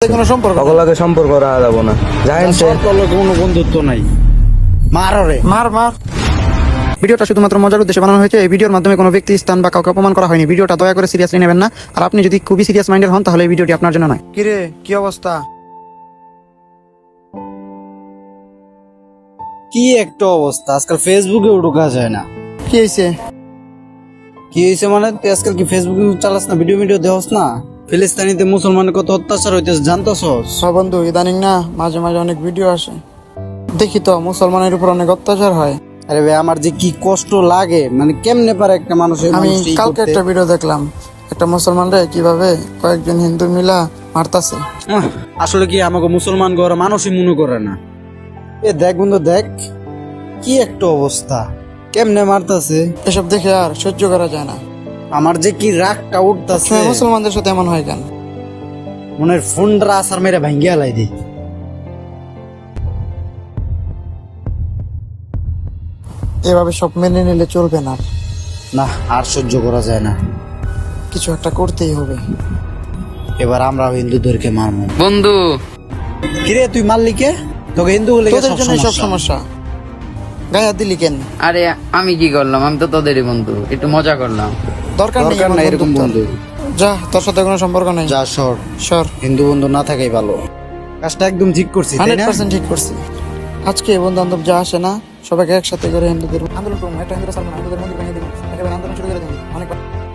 কোনো সম্পর্ক সকলকে সম্পর্ক রাখা যাবো না জানেন কোনো বন্ধুত্ব নাই। মার রে মার মার। ভিডিওটা শুধুমাত্র মজার উদ্দেশ্যে বানানো হয়েছে। এই ভিডিওর মাধ্যমে কোনো ব্যক্তি, স্থান বা কাউকে অপমান করা হয়নি। ভিডিওটা দয়া করে সিরিয়াসলি নেবেন না। আর আপনি যদি খুবই সিরিয়াস মাইন্ডের হন তাহলে এই ভিডিওটি আপনার জন্য নয়। কিরে, কি অবস্থা? কি একটা অবস্থা, আজকাল ফেসবুকে ঢোকা যায় না। কি হয়েছে? কি হয়েছে মানে তুই আজকাল কি ফেসবুক চালাস না, ভিডিও দেহস না? ফিলিস্তিনিতে মুসলমানের কত অত্যাচার হইতেছে জানতেছস? বন্ধু, ইদানিং না মাঝে মাঝে অনেক ভিডিও আসে, দেখি তো মুসলমানের উপর অনেক অত্যাচার হয়। আরে ভাই, আমার যে কি কষ্ট লাগে, মানে কেমনে পারে একটা মানুষের আমি কালকে একটা ভিডিও দেখলাম, একটা মুসলমানরা কিভাবে কয়েকজন হিন্দু মিলা মারতাছে। আসলে কি আমাকে মুসলমান গড় মানুষই মনে করে না। এ দেখ বন্ধু দেখ, কি একটা অবস্থা, কেমনে মারতাছে। এসব দেখে আর সহ্য করা যায় না। আমার যে কি রাগটা উঠতাছে, মুসলমানদের সাথে এমন হয় কেন? মনের ফোনটা আসার মেরে ভাঙ্গিয়া লাই দি। এভাবে সব মেনে নিলে চলবে না, না আর সহ্য করা যায় না, কিছু একটা করতেই হবে। এবার আমরা হিন্দুদেরকে মারবো। বন্ধু, কিরে তুই মারলি কে? তোকে হিন্দু বলে তোদের জন্য সব সমস্যা, গায়ে হাত দিলি কেন? আরে আমি কি করলাম? আমি তো তোদেরই বন্ধু, একটু মজা করলাম। দরকার নেই দরকার এমন না এরকম বন্ধুত্ব। বন্ধু। যা, তোর সাথে কোনো সম্পর্ক নেই। যা সর, সর। হিন্দু বন্ধু না থাকাই ভালো। কাজটা একদম ঠিক করছি, তাই না? 100% ঠিক করছি। আজকে বন্ধু বান্ধব যা আসে না, সবাইকে একসাথে করে হিন্দুদের আন্দোলন করবো। একটা হিন্দুরা সালমান হিন্দুদের মন্দির ভেঙে দেবো, একেবারে আন্দোলন শুরু করে দেবো। অনেক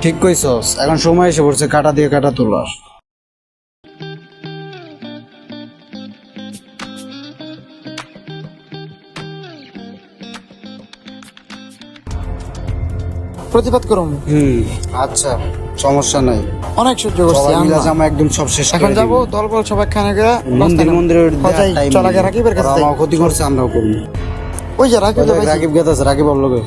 ঠিক কইছস, এখন সময় এসে পড়ছে কাটা দিয়ে কাটা তোলার। প্রতিবাদ করুন। আচ্ছা, সমস্যা নাই, অনেক সহ্য করছি সবাই মিলে আমরা। জামা একদম সব শেষ এখন করে যাবো দিব। দল বল সবাই খানে গিয়ে মন্দিরের চল আগে রাকিবের কাছে যাই। আমার ক্ষতি করছে, আমরাও করবো। ওই যে রাকিব তো রাকিব গেছে, রাকিব ওর লগে।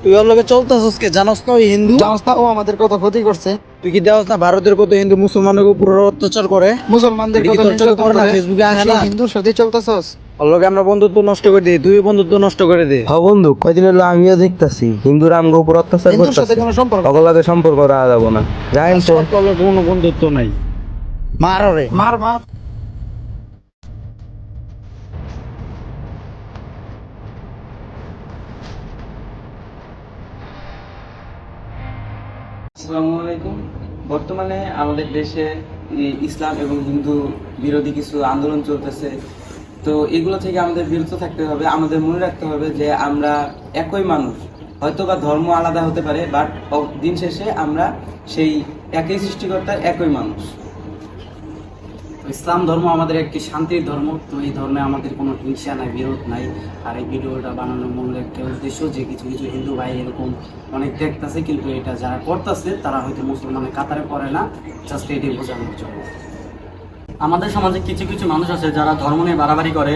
তুই ওর লগে চলতেছস কে? জানোস না ওই হিন্দু? জানোস না ও আমাদের কত ক্ষতি করছে? তুই কি দেওয়াস না ভারতের কত হিন্দু মুসলমানের উপর অত্যাচার করে? মুসলমানদের এটা কি কত তোর চোখে নির্যাতন পড়ে না? করে? ফেসবুকে আসে আর না? সেই হিন্দুর সাথে চলতেছস। ওর লগে আমরা বন্ধুত্ব নষ্ট করে দিই, তুই বন্ধুত্ব নষ্ট করে দে। হ বন্ধু, কয়দিন হলো আমিও দেখতাছি হিন্দুরা আমগো উপর অত্যাচার হিন্দুর সাথে করতেছে। কোনো সম্পর্ক সকলকে সম্পর্ক রাখা যাবো না জানেন তো। তোর লগে কোনো বন্ধুত্ব নাই। মার রে মার মার। আসসালামু আলাইকুম। বর্তমানে আমাদের দেশে ইসলাম এবং হিন্দু বিরোধী কিছু আন্দোলন চলতেছে। তো এগুলো থেকে আমাদের বিরত থাকতে হবে। আমাদের মনে রাখতে হবে যে আমরা একই মানুষ, হয়তো বা ধর্ম আলাদা হতে পারে, বাট দিন শেষে আমরা সেই একই সৃষ্টিকর্তার একই মানুষ। ইসলাম ধর্ম আমাদের একটি শান্তির ধর্ম। তো এই ধর্মে আমাদের কোনো হিংসা নাই, বিরোধ নাই। আর এই ভিডিওটা বানানোর মূল একটা উদ্দেশ্য যে কিছু কিছু হিন্দু ভাই এরকম অনেক দেখতেছে, কিন্তু এটা যারা করতেছে তারা হয়তো মুসলমানের কাতারে পড়ে না, জাস্ট এটাই বোঝানোর জন্য। আমাদের সমাজে কিছু কিছু মানুষ আছে যারা ধর্ম নিয়ে বাড়াবাড়ি করে।